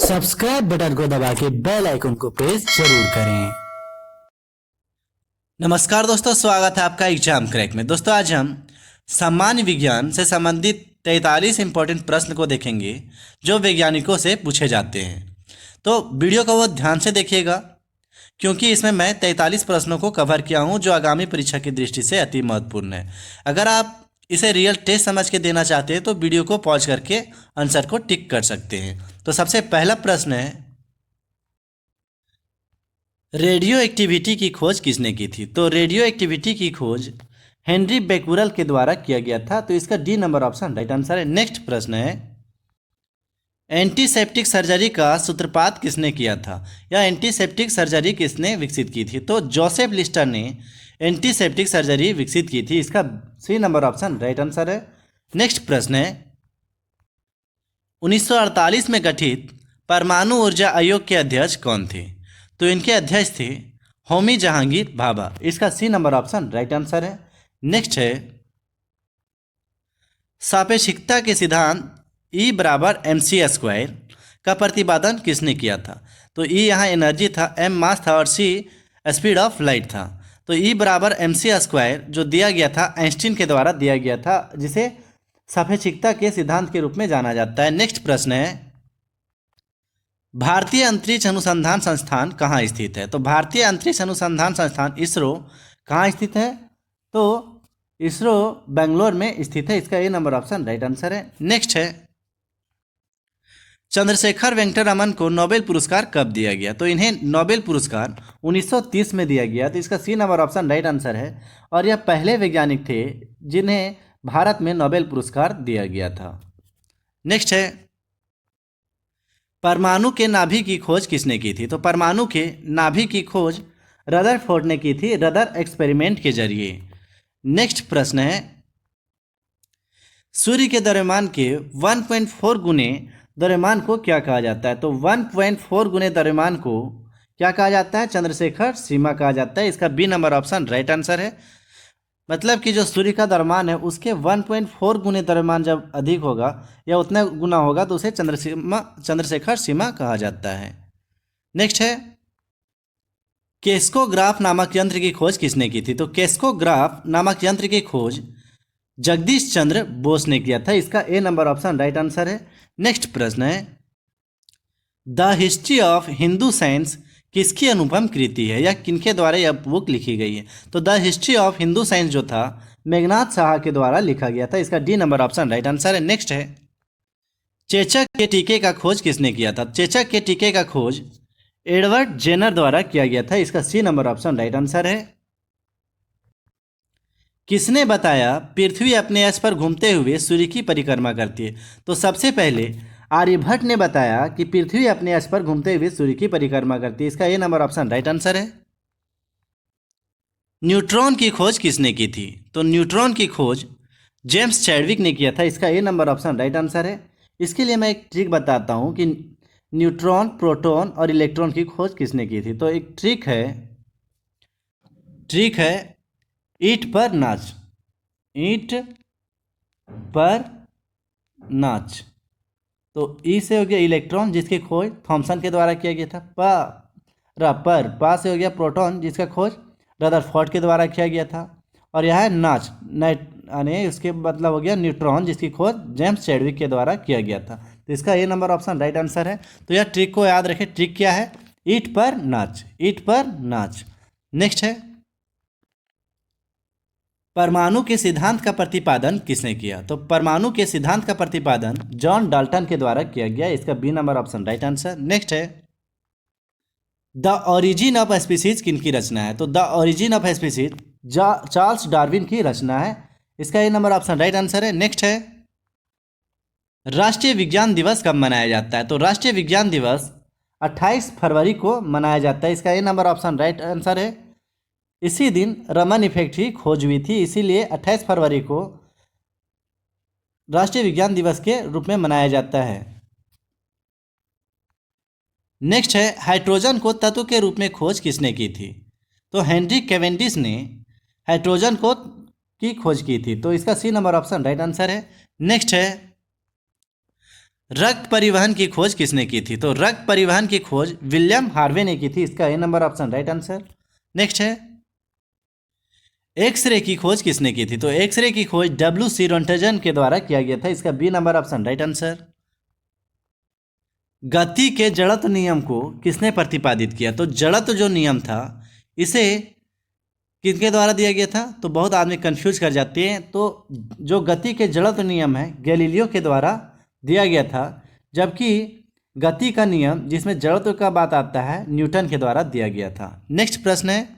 Subscribe button को दबा के बेल आइकन को प्रेस जरूर करें। नमस्कार दोस्तों, स्वागत है आपका एग्जाम क्रैक में। दोस्तों आज हम सामान्य विज्ञान से संबंधित 43 इंपॉर्टेंट प्रश्न को देखेंगे जो वैज्ञानिकों से पूछे जाते हैं। तो वीडियो को वो ध्यान से देखिएगा क्योंकि इसमें मैं 43 प्रश्नों को कवर किया हूँ जो आगामी परीक्षा की दृष्टि से अति महत्वपूर्ण है। अगर आप इसे रियल टेस्ट समझ के देना चाहते हैं तो वीडियो को पॉज करके आंसर को टिक कर सकते हैं। तो सबसे पहला प्रश्न है, रेडियो एक्टिविटी की खोज किसने की थी? तो रेडियो एक्टिविटी की खोज हेनरी बेक्यूरेल के द्वारा किया गया था। तो इसका D number option right answer है। नेक्स्ट प्रश्न है, एंटीसेप्टिक सर्जरी का सूत्रपात किसने किया था या एंटीसेप्टिक सर्जरी किसने विकसित की थी? तो जोसेफ लिस्टर ने एंटीसेप्टिक सर्जरी विकसित की थी। इसका C number option right answer है। नेक्स्ट प्रश्न है, 1948 में गठित परमाणु ऊर्जा आयोग के अध्यक्ष कौन थे? तो इनके अध्यक्ष थे होमी जहांगीर भाभा। इसका C number option right answer है। नेक्स्ट है, सापेक्षिकता के सिद्धांत E बराबर mc² का प्रतिपादन किसने किया था? तो E यहाँ एनर्जी था, m मास था और c स्पीड ऑफ लाइट था। तो E बराबर mc² जो दिया गया था आइंस्टीन के द्वारा दिया गया था, जिसे सापेक्षिकता के सिद्धांत के रूप में जाना जाता है। नेक्स्ट प्रश्न है, भारतीय अंतरिक्ष अनुसंधान संस्थान कहाँ स्थित है? तो भारतीय अंतरिक्ष अनुसंधान संस्थान इसरो कहाँ स्थित है? तो इसरो बेंगलोर में स्थित है। इसका A number option right answer है। नेक्स्ट है, चंद्रशेखर वेंकटरमन को नोबेल पुरस्कार कब दिया गया? तो इन्हें नोबेल पुरस्कार 1930 में दिया गया। तो इसका C number option right answer है और यह पहले वैज्ञानिक थे जिन्हें भारत में नोबेल पुरस्कार दिया गया था। नेक्स्ट है, परमाणु के नाभि की खोज किसने की थी? तो परमाणु के नाभि की खोज रदरफोर्ड ने की थी, रदर एक्सपेरिमेंट के जरिए। नेक्स्ट प्रश्न है, सूर्य के द्रव्यमान के 1.4 गुने द्रव्यमान को क्या कहा जाता है? तो 1.4 गुने द्रव्यमान को क्या कहा जाता है? चंद्रशेखर सीमा कहा जाता है। इसका B number option right answer है। मतलब कि जो सूर्य का द्रव्यमान है उसके 1.4 गुने द्रव्यमान जब अधिक होगा या उतना गुना होगा तो उसे चंद्रशेखर सीमा कहा जाता है। नेक्स्ट है, केस्कोग्राफ नामक यंत्र की खोज किसने की थी? तो केस्कोग्राफ नामक यंत्र की खोज जगदीश चंद्र बोस ने किया था। इसका A number option right answer है। नेक्स्ट प्रश्न है, the history of Hindu science किसकी अनुपम कृति है या किनके द्वारा यह बुक लिखी गई है? तो the history of Hindu science जो था मेघनाथ साहा के द्वारा लिखा गया था। इसका D number option right answer है। नेक्स्ट है, चेचक के टीके का खोज किसने किया था? चेचक के टीके का खोज एडवर्ड जेनर द्वारा किया गया था। इसका C number option right answer है। किसने बताया पृथ्वी अपने यश पर घूमते हुए सूर्य की परिक्रमा करती है? तो सबसे पहले आर्यभट्ट ने बताया कि पृथ्वी अपने यश पर घूमते हुए सूर्य की परिक्रमा करती है। इसका A number option right answer है। न्यूट्रॉन की खोज किसने की थी? तो न्यूट्रॉन की खोज जेम्स चैडविक ने किया था। इसका A number option right answer है। इसके लिए मैं एक ट्रिक बताता हूँ कि न्यूट्रॉन, प्रोटॉन और इलेक्ट्रॉन की खोज किसने की थी। तो एक ट्रिक है ईंट पर नाच, ईंट पर नाच। तो ई से हो गया इलेक्ट्रॉन जिसकी खोज थॉमसन के द्वारा किया गया था। पा से हो गया प्रोटॉन जिसका खोज रदरफोर्ड के द्वारा किया गया था। और यह है नाच, यानी उसके मतलब हो गया न्यूट्रॉन जिसकी खोज जेम्स चैडविक के द्वारा किया गया था। तो इसका A number option right answer है। तो यह ट्रिक को याद रखें। ट्रिक क्या है? ईंट पर नाच, ईंट पर नाच। नेक्स्ट है, परमाणु के सिद्धांत का प्रतिपादन किसने किया? तो परमाणु के सिद्धांत का प्रतिपादन जॉन डाल्टन के द्वारा किया गया। इसका B number option right answer. Next है, द ओरिजिन ऑफ स्पीसीज किनकी रचना है? तो the origin of species Charles Darwin की रचना है। इसका A number option right answer है। नेक्स्ट है, राष्ट्रीय विज्ञान दिवस कब मनाया जाता है? तो राष्ट्रीय विज्ञान दिवस 28 फरवरी को मनाया जाता है। इसका A number option right answer है। इसी दिन रमन इफेक्ट की खोज हुई थी, इसीलिए 28 फरवरी को राष्ट्रीय विज्ञान दिवस के रूप में मनाया जाता है। नेक्स्ट है, हाइड्रोजन को तत्व के रूप में खोज किसने की थी? तो हेनरी कैवेंडिश ने हाइड्रोजन को की खोज की थी। तो इसका C number option right answer है। नेक्स्ट है, रक्त परिवहन की खोज किसने की थी? तो रक्त परिवहन की खोज विलियम हार्वे ने की थी। इसका A number option right answer. Next है, एक्सरे की खोज किसने की थी? तो एक्सरे की खोज डब्ल्यू.सी. रोंटगन के द्वारा किया गया था। इसका B number option right answer. गति के जड़त्व नियम को किसने प्रतिपादित किया? तो जड़त्व जो नियम था इसे किसके द्वारा दिया गया था? तो बहुत आदमी कंफ्यूज कर जाते हैं। तो जो गति के जड़त्व नियम है गैलीलियो के द्वारा दिया गया था, जबकि गति का नियम जिसमें जड़त्व का बात आता है न्यूटन के द्वारा दिया गया था। नेक्स्ट प्रश्न है,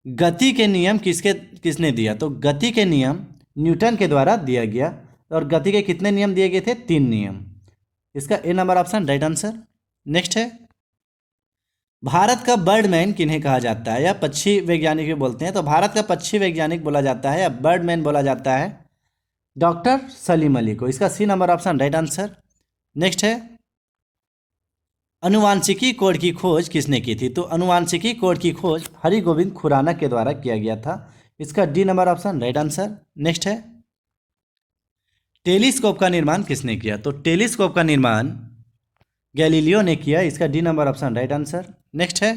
गति के नियम किसने दिया? तो गति के नियम न्यूटन के द्वारा दिया गया। और गति के कितने नियम दिए गए थे? 3 नियम। इसका A number option right answer. Next है, भारत का बर्डमैन किन्हें कहा जाता है या पक्षी वैज्ञानिक भी बोलते हैं? तो भारत का पक्षी वैज्ञानिक बोला जाता है या बर्डमैन बोला जाता है डॉक्टर सलीम अली को। इसका C number option right answer. Next है, अनुवांशिकी कोड की खोज किसने की थी? तो अनुवांशिकी कोड की खोज हरिगोविंद खुराना के द्वारा किया गया था। इसका D number option right answer. Next है, टेलीस्कोप का निर्माण किसने किया? तो टेलीस्कोप का निर्माण गैलीलियो ने किया। इसका D number option right answer. Next है,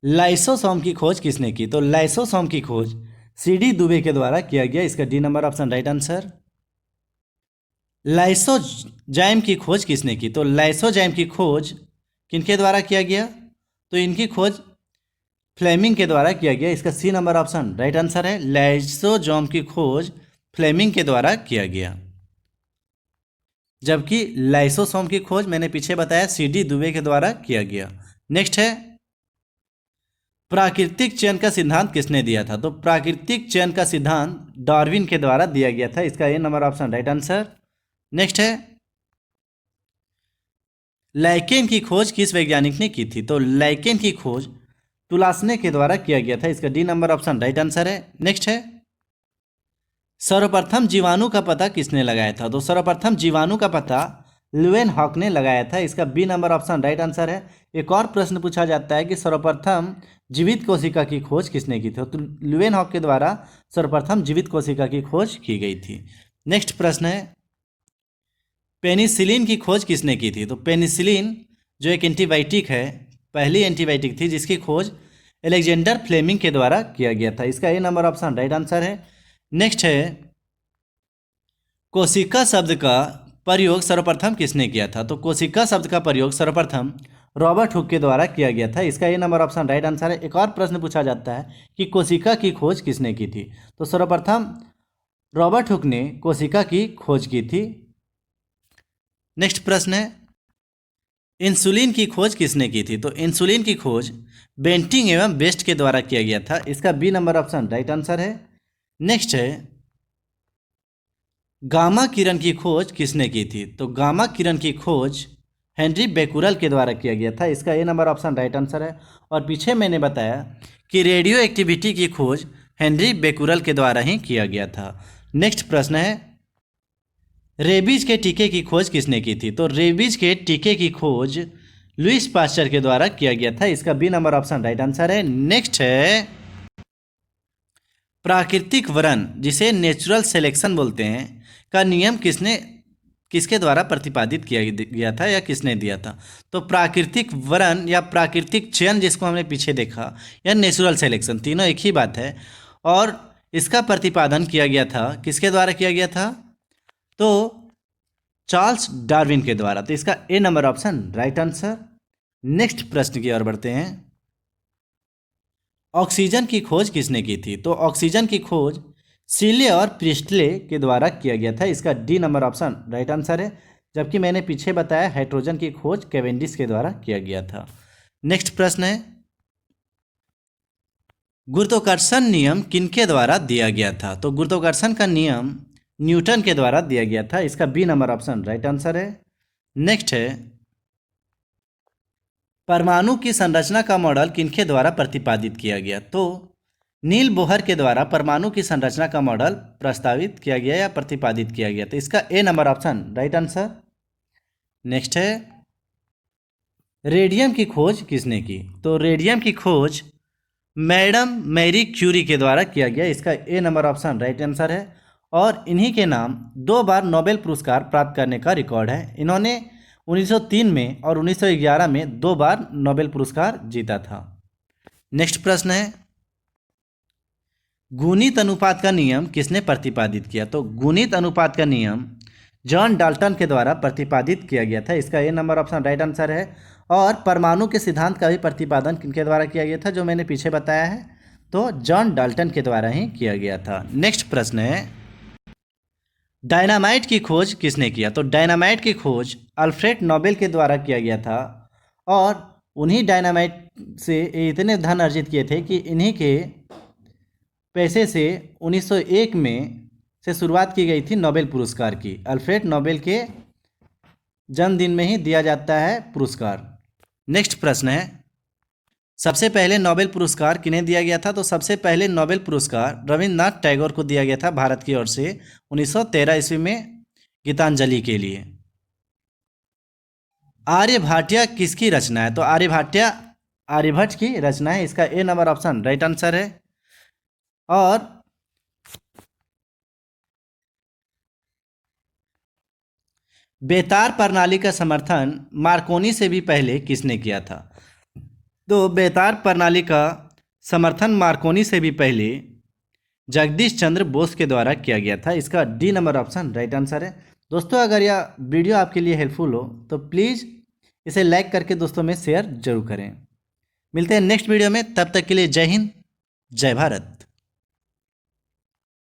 लाइसोसोम की खोज किसने की? तो लाइसोसोम की खोज सीडी दुबे के द्वारा किया गया। इसका D number option right answer. Lysozyme की खोज किसने की? तो लाइसोजाइम की खोज किनके द्वारा किया गया? तो इनकी खोज फ्लेमिंग के द्वारा किया गया। इसका C number option right answer है। लाइसोजाइम की खोज फ्लेमिंग के द्वारा किया गया, जबकि लाइसोसोम की खोज मैंने पीछे बताया सीडी दुबे के द्वारा किया गया। नेक्स्ट है, प्राकृतिक चयन का सिद्धांत किसने दिया था? तो प्राकृतिक चयन का सिद्धांत डार्विन के द्वारा दिया गया था। इसका A number option right answer. Next है, लाइकेन की खोज किस वैज्ञानिक ने की थी? तो लाइकेन की खोज तुलासने के द्वारा किया गया था। इसका D number option right answer है। नेक्स्ट है, सर्वप्रथम जीवाणु का पता किसने लगाया था? तो सर्वप्रथम जीवाणु का पता ल्यूवेनहॉक ने लगाया था। इसका B number option right answer है। एक और प्रश्न पूछा जाता है कि सर्वप्रथम जीवित कोशिका की खोज किसने की थी? तो ल्यूवेनहॉक के द्वारा सर्वप्रथम जीवित कोशिका की खोज की गई थी। नेक्स्ट प्रश्न है, पेनिसिलिन की खोज किसने की थी? तो पेनिसिलिन जो एक एंटीबायोटिक है, पहली एंटीबायोटिक थी जिसकी खोज अलेक्जेंडर फ्लेमिंग के द्वारा किया गया था। इसका A number option right answer है। नेक्स्ट है, कोशिका शब्द का प्रयोग सर्वप्रथम किसने किया था? तो कोशिका शब्द का प्रयोग सर्वप्रथम रॉबर्ट हुक के द्वारा किया गया था। इसका A number option right answer है। एक और प्रश्न पूछा जाता है कि कोशिका की खोज किसने की थी? तो सर्वप्रथम रॉबर्ट हुक ने कोशिका की खोज की थी। नेक्स्ट प्रश्न है, इंसुलिन की खोज किसने की थी? तो इंसुलिन की खोज बेंटिंग एवं बेस्ट के द्वारा किया गया था। इसका B number option right answer है। नेक्स्ट है, गामा किरण की खोज किसने की थी? तो गामा किरण की खोज हेनरी बेकुरल के द्वारा किया गया था। इसका A number option right answer है। और पीछे मैंने बताया कि रेडियो एक्टिविटी की खोज हेनरी बेकुरल के द्वारा ही किया गया था। नेक्स्ट प्रश्न है, रेबीज के टीके की खोज किसने की थी? तो रेबीज के टीके की खोज लुइस पास्चर के द्वारा किया गया था। इसका B number option right answer है। नेक्स्ट है, प्राकृतिक वरण जिसे नेचुरल सिलेक्शन बोलते हैं का नियम किसके द्वारा प्रतिपादित किया गया था या किसने दिया था? तो प्राकृतिक वरण या प्राकृतिक चयन जिसको हमने पीछे देखा या नेचुरल सिलेक्शन, तीनों एक ही बात है। और इसका प्रतिपादन किया गया था, किसके द्वारा किया गया था? तो चार्ल्स डार्विन के द्वारा। तो इसका A number option right answer. Next प्रश्न की ओर बढ़ते हैं, ऑक्सीजन की खोज किसने की थी? तो ऑक्सीजन की खोज सीले और प्रिस्टले के द्वारा किया गया था। इसका D number option right answer है। जबकि मैंने पीछे बताया हाइड्रोजन की खोज कैवेंडिश के द्वारा किया गया था। नेक्स्ट प्रश्न है, गुरुत्वाकर्षण नियम किनके द्वारा दिया गया था? तो गुरुत्वाकर्षण का नियम न्यूटन के द्वारा दिया गया था। इसका B number option right answer है। नेक्स्ट है, परमाणु की संरचना का मॉडल किनके द्वारा प्रतिपादित किया गया? तो नील बोहर के द्वारा परमाणु की संरचना का मॉडल प्रस्तावित किया गया या प्रतिपादित किया गया। तो इसका A number option right answer. Next है, रेडियम की खोज किसने की? तो रेडियम की खोज मैडम मैरी क्यूरी के द्वारा किया गया। इसका A number option right answer है। और इन्हीं के नाम 2 बार नोबेल पुरस्कार प्राप्त करने का रिकॉर्ड है। इन्होंने 1903 में और 1911 में 2 बार नोबेल पुरस्कार जीता था। नेक्स्ट प्रश्न है, गुणित अनुपात का नियम किसने प्रतिपादित किया? तो गुणित अनुपात का नियम जॉन डाल्टन के द्वारा प्रतिपादित किया गया था। इसका A number option right answer है। और परमाणु के सिद्धांत का भी प्रतिपादन किनके द्वारा किया गया था, जो मैंने पीछे बताया है, तो जॉन डाल्टन के द्वारा ही किया गया था। नेक्स्ट प्रश्न है, डायनामाइट की खोज किसने किया? तो डायनामाइट की खोज अल्फ्रेड नोबेल के द्वारा किया गया था। और उन्हीं डायनामाइट से इतने धन अर्जित किए थे कि इन्हीं के पैसे से 1901 में से शुरुआत की गई थी नोबेल पुरस्कार की। अल्फ्रेड नोबेल के जन्मदिन में ही दिया जाता है पुरस्कार। नेक्स्ट प्रश्न है, सबसे पहले नोबेल पुरस्कार किन्हें दिया गया था? तो सबसे पहले नोबेल पुरस्कार रविंद्रनाथ टैगोर को दिया गया था भारत की ओर से 1913 ईस्वी में गीतांजलि के लिए। आर्यभट्ट किसकी रचना है? तो आर्यभट्ट की रचना है। इसका A number option right answer है। और बेतार प्रणाली का समर्थन मार्कोनी से भी पहले किसने किया था? तो बेतार प्रणाली का समर्थन मार्कोनी से भी पहले जगदीश चंद्र बोस के द्वारा किया गया था। इसका D number option right answer है। दोस्तों, अगर यह वीडियो आपके लिए हेल्पफुल हो तो प्लीज़ इसे लाइक करके दोस्तों में शेयर जरूर करें। मिलते हैं नेक्स्ट वीडियो में, तब तक के लिए जय हिंद, जय भारत।